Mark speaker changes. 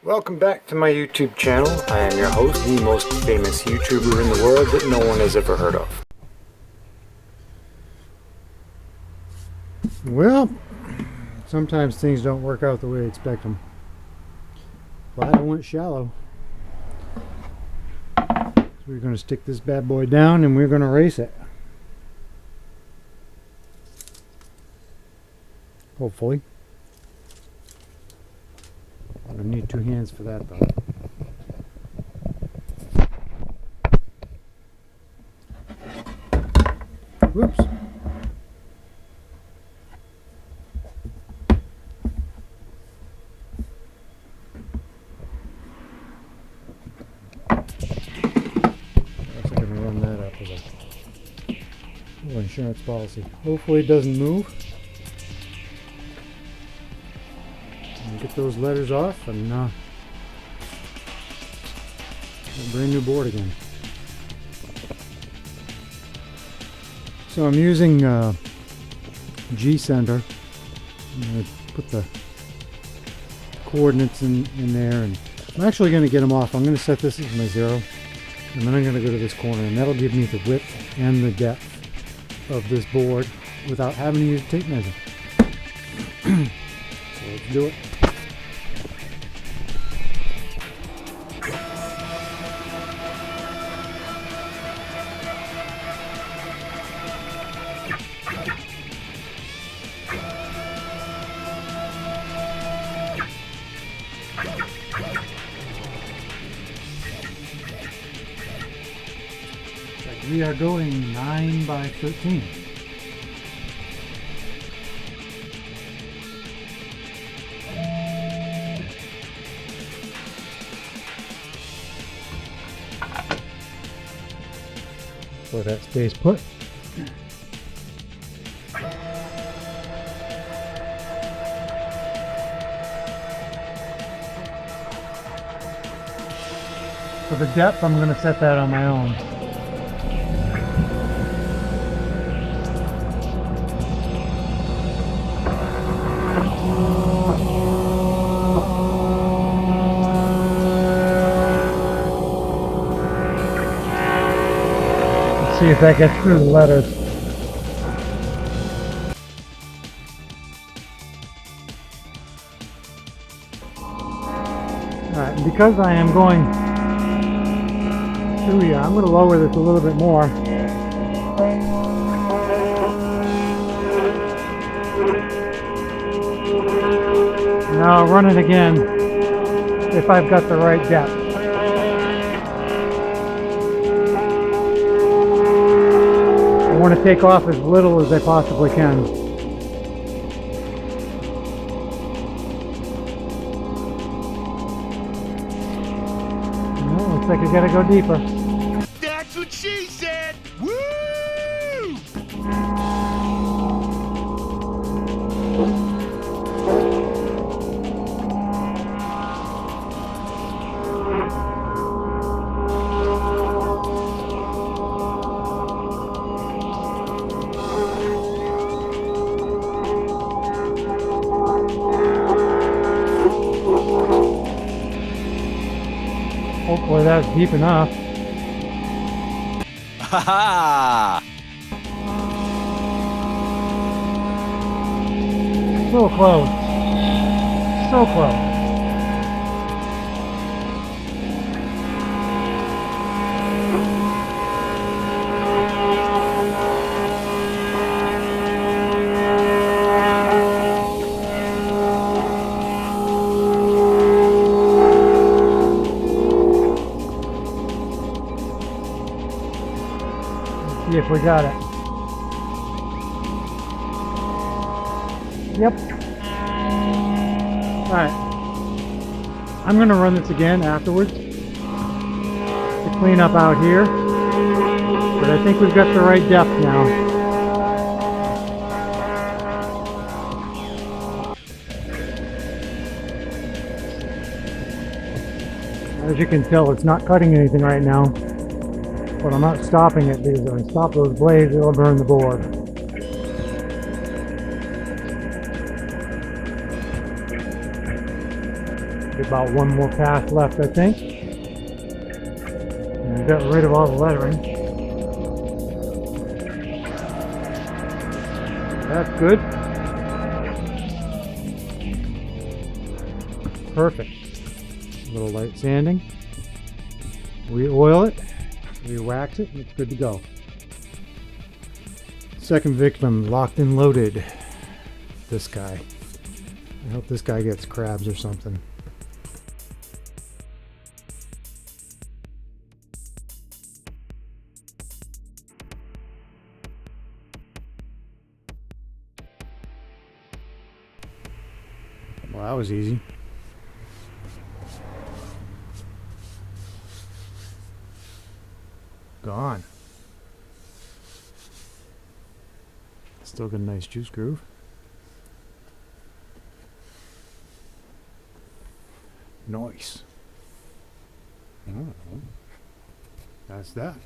Speaker 1: Welcome back to my YouTube channel. I am your host, the most famous YouTuber in the world that no one has ever heard of. Well, sometimes things don't work out the way I expect them. But I went shallow. So we're going to stick this bad boy down and we're going to race it. Hopefully. I need two hands for that though. Whoops. I'm going to run that up with a little insurance policy. Hopefully it doesn't move. And get those letters off and a brand new board again. So I'm using G-Center. I'm going to put the coordinates in there, and I'm actually going to get them off. I'm going to set this as my 0, and then I'm going to go to this corner, and that'll give me the width and the depth of this board without having to use a tape measure. So let's do it. We are going 9 by 13. So that stays put. For the depth, I'm going to set that on my own. See if that gets through the letters. Alright, and because I am going through here, I'm going to lower this a little bit more. Now I'll run it again if I've got the right depth. I want to take off as little as I possibly can. Well, looks like I gotta go deeper.
Speaker 2: That's what she said! Woo!
Speaker 1: Hopefully that's deep enough.
Speaker 2: Ha ha!
Speaker 1: So close. So close. See if we got it. Yep. Alright. I'm going to run this again afterwards to clean up out here. But I think we've got the right depth now. As you can tell, it's not cutting anything right now. But I'm not stopping it because if I stop those blades, it'll burn the board. About one more pass left, I think. And we got rid of all the lettering. That's good. Perfect. A little light sanding. We oil it, we wax it, and it's good to go. Second victim, locked and loaded. This guy. I hope this guy gets crabs or something. Well, that was easy. Gone. Still got a nice juice groove. Nice. Oh, that's that.